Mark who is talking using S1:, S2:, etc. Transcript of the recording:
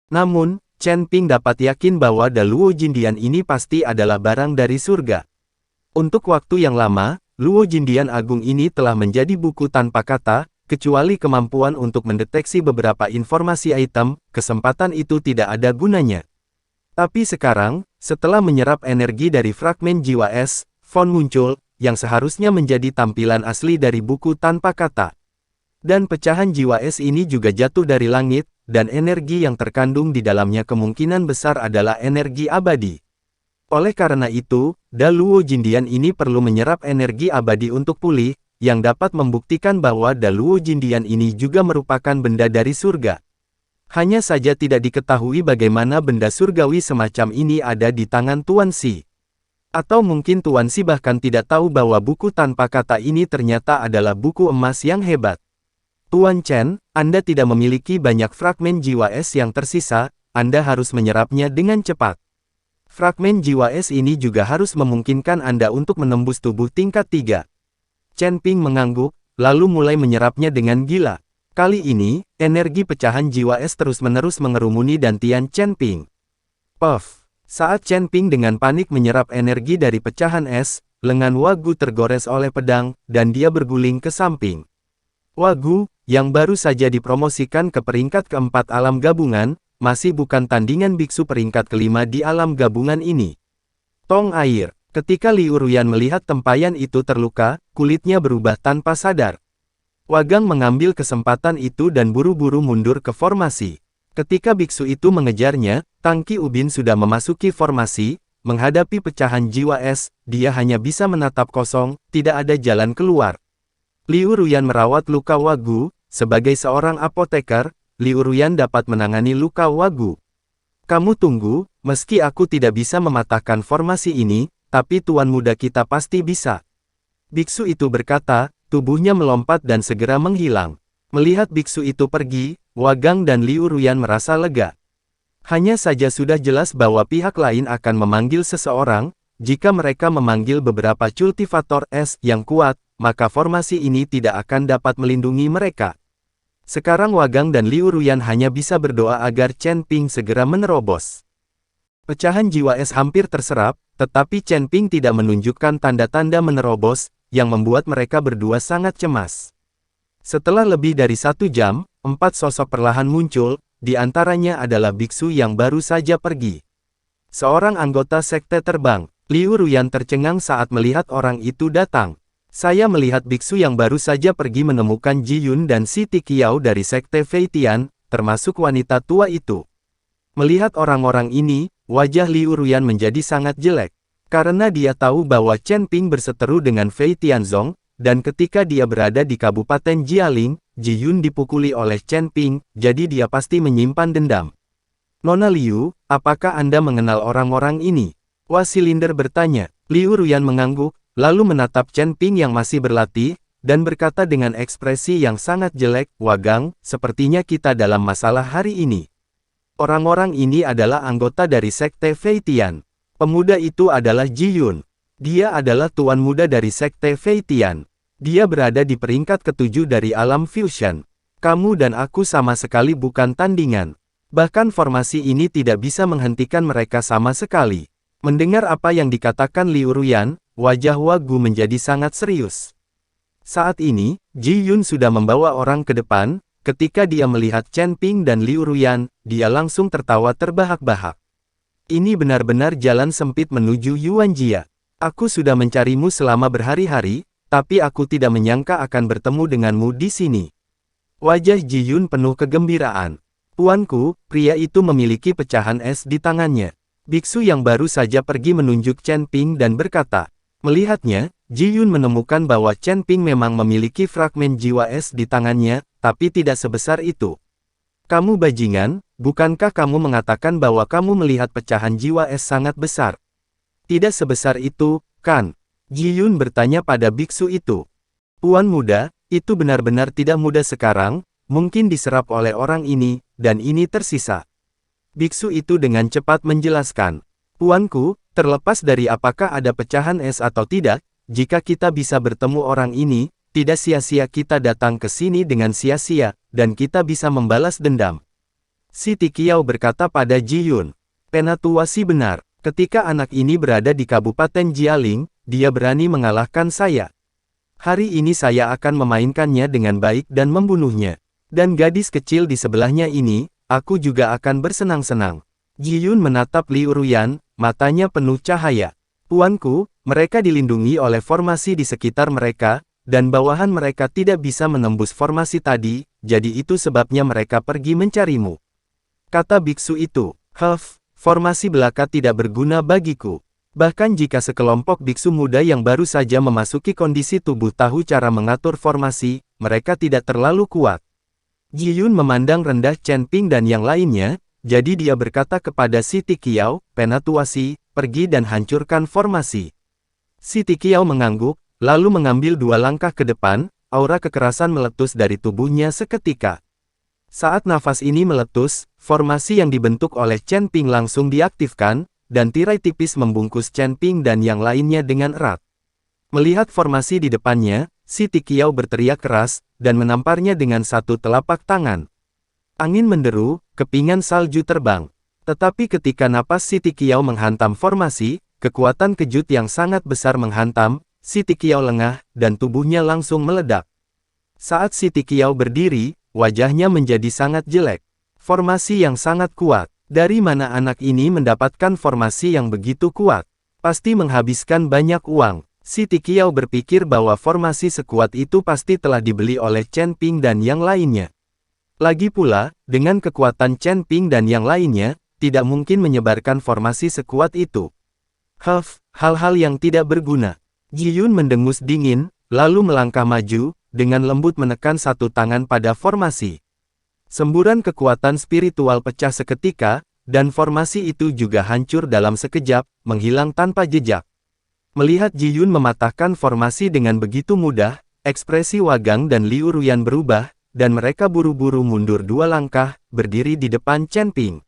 S1: Namun, Chen Ping dapat yakin bahwa Daluo Jindian ini pasti adalah barang dari surga. Untuk waktu yang lama, Luo Jindian Agung ini telah menjadi buku tanpa kata, kecuali kemampuan untuk mendeteksi beberapa informasi item, kesempatan itu tidak ada gunanya. Tapi sekarang, setelah menyerap energi dari fragmen jiwa es, Fon muncul, yang seharusnya menjadi tampilan asli dari buku tanpa kata. Dan pecahan jiwa es ini juga jatuh dari langit, dan energi yang terkandung di dalamnya kemungkinan besar adalah energi abadi. Oleh karena itu, Daluo Jindian ini perlu menyerap energi abadi untuk pulih, yang dapat membuktikan bahwa Daluo Jindian ini juga merupakan benda dari surga. Hanya saja tidak diketahui bagaimana benda surgawi semacam ini ada di tangan Tuan Xi. Atau mungkin Tuan Xi bahkan tidak tahu bahwa buku tanpa kata ini ternyata adalah buku emas yang hebat. Tuan Chen, Anda tidak memiliki banyak fragmen jiwa es yang tersisa, Anda harus menyerapnya dengan cepat. Fragmen jiwa es ini juga harus memungkinkan Anda untuk menembus tubuh tingkat 3. Chen Ping mengangguk, lalu mulai menyerapnya dengan gila. Kali ini, energi pecahan jiwa es terus-menerus mengerumuni dantian Chen Ping. Puff! Saat Chen Ping dengan panik menyerap energi dari pecahan es, lengan Wagu tergores oleh pedang, dan dia berguling ke samping. Wagu, yang baru saja dipromosikan ke peringkat keempat alam gabungan, masih bukan tandingan biksu peringkat kelima di alam gabungan ini. Tong air. Ketika Liu Ruyan melihat tempayan itu terluka, kulitnya berubah tanpa sadar. Wagang mengambil kesempatan itu dan buru-buru mundur ke formasi. Ketika biksu itu mengejarnya, Tang Qi Ubin sudah memasuki formasi, menghadapi pecahan jiwa es, dia hanya bisa menatap kosong, tidak ada jalan keluar. Liu Ruyan merawat luka Wagu, sebagai seorang apoteker, Liu Ruyan dapat menangani luka Wagu. Kamu tunggu, meski aku tidak bisa mematahkan formasi ini, tapi tuan muda kita pasti bisa. Biksu itu berkata, tubuhnya melompat dan segera menghilang. Melihat biksu itu pergi, Wagang dan Liu Ruyan merasa lega. Hanya saja sudah jelas bahwa pihak lain akan memanggil seseorang, jika mereka memanggil beberapa cultivator es yang kuat, maka formasi ini tidak akan dapat melindungi mereka. Sekarang Wagang dan Liu Ruyan hanya bisa berdoa agar Chen Ping segera menerobos. Pecahan jiwa es hampir terserap, tetapi Chen Ping tidak menunjukkan tanda-tanda menerobos, yang membuat mereka berdua sangat cemas. Setelah lebih dari 1 jam, 4 sosok perlahan muncul, di antaranya adalah biksu yang baru saja pergi. Seorang anggota sekte terbang, Liu Ruyan tercengang saat melihat orang itu datang. Saya melihat biksu yang baru saja pergi menemukan Ji Yun dan Siti Qiao dari sekte Feitian, termasuk wanita tua itu. Melihat orang-orang ini, wajah Liu Ruyan menjadi sangat jelek. Karena dia tahu bahwa Chen Ping berseteru dengan Fei Tianzong, dan ketika dia berada di Kabupaten Jialing, Ji Yun dipukuli oleh Chen Ping, jadi dia pasti menyimpan dendam. Nona Liu, apakah Anda mengenal orang-orang ini? Wasilinder bertanya. Liu Ruyan mengangguk, lalu menatap Chen Ping yang masih berlatih, dan berkata dengan ekspresi yang sangat jelek, Wagang, sepertinya kita dalam masalah hari ini. Orang-orang ini adalah anggota dari sekte Feitian. Pemuda itu adalah Ji Yun. Dia adalah tuan muda dari sekte Feitian. Dia berada di peringkat ke-7 dari alam fusion. Kamu dan aku sama sekali bukan tandingan. Bahkan formasi ini tidak bisa menghentikan mereka sama sekali. Mendengar apa yang dikatakan Liu Ruyan, wajah Wagu menjadi sangat serius. Saat ini, Ji Yun sudah membawa orang ke depan. Ketika dia melihat Chen Ping dan Liu Ruyan, dia langsung tertawa terbahak-bahak. Ini benar-benar jalan sempit menuju Yuanjia. Aku sudah mencarimu selama berhari-hari, tapi aku tidak menyangka akan bertemu denganmu di sini. Wajah Ji Yun penuh kegembiraan. Tuanku, pria itu memiliki pecahan es di tangannya. Biksu yang baru saja pergi menunjuk Chen Ping dan berkata. Melihatnya, Ji Yun menemukan bahwa Chen Ping memang memiliki fragmen jiwa es di tangannya, tapi tidak sebesar itu. Kamu bajingan, bukankah kamu mengatakan bahwa kamu melihat pecahan jiwa es sangat besar? Tidak sebesar itu, kan? Ji Yun bertanya pada biksu itu. Puan muda, itu benar-benar tidak mudah sekarang, mungkin diserap oleh orang ini, dan ini tersisa. Biksu itu dengan cepat menjelaskan. Puanku, terlepas dari apakah ada pecahan es atau tidak, jika kita bisa bertemu orang ini, tidak sia-sia kita datang ke sini dengan sia-sia, dan kita bisa membalas dendam. Siti Qiao berkata pada Ji Yun. Penatua si benar. Ketika anak ini berada di Kabupaten Jialing, dia berani mengalahkan saya. Hari ini saya akan memainkannya dengan baik dan membunuhnya. Dan gadis kecil di sebelahnya ini, aku juga akan bersenang-senang. Ji Yun menatap Liu Ruyan, matanya penuh cahaya. Tuanku, mereka dilindungi oleh formasi di sekitar mereka, dan bawahan mereka tidak bisa menembus formasi tadi, jadi itu sebabnya mereka pergi mencarimu. Kata biksu itu, formasi belaka tidak berguna bagiku. Bahkan jika sekelompok biksu muda yang baru saja memasuki kondisi tubuh tahu cara mengatur formasi, mereka tidak terlalu kuat. Ji Yun memandang rendah Chen Ping dan yang lainnya, jadi dia berkata kepada Siti Qiao, Penatua Si, pergi dan hancurkan formasi. Siti Qiao mengangguk, lalu mengambil 2 langkah ke depan, aura kekerasan meletus dari tubuhnya seketika. Saat nafas ini meletus, formasi yang dibentuk oleh Chen Ping langsung diaktifkan, dan tirai tipis membungkus Chen Ping dan yang lainnya dengan erat. Melihat formasi di depannya, Siti Qiao berteriak keras, dan menamparnya dengan satu telapak tangan. Angin menderu, kepingan salju terbang. Tetapi ketika napas Siti Qiao menghantam formasi, kekuatan kejut yang sangat besar menghantam, Siti Qiao lengah, dan tubuhnya langsung meledak. Saat Siti Qiao berdiri, wajahnya menjadi sangat jelek. Formasi yang sangat kuat. Dari mana anak ini mendapatkan formasi yang begitu kuat? Pasti menghabiskan banyak uang. Siti Qiao berpikir bahwa formasi sekuat itu pasti telah dibeli oleh Chen Ping dan yang lainnya. Lagi pula, dengan kekuatan Chen Ping dan yang lainnya, tidak mungkin menyebarkan formasi sekuat itu. Hal-hal yang tidak berguna. Ji Yun mendengus dingin, lalu melangkah maju, dengan lembut menekan satu tangan pada formasi. Semburan kekuatan spiritual pecah seketika, dan formasi itu juga hancur dalam sekejap, menghilang tanpa jejak. Melihat Ji Yun mematahkan formasi dengan begitu mudah, ekspresi Wagang dan Liu Ruyan berubah, dan mereka buru-buru mundur 2 langkah, berdiri di depan Chen Ping.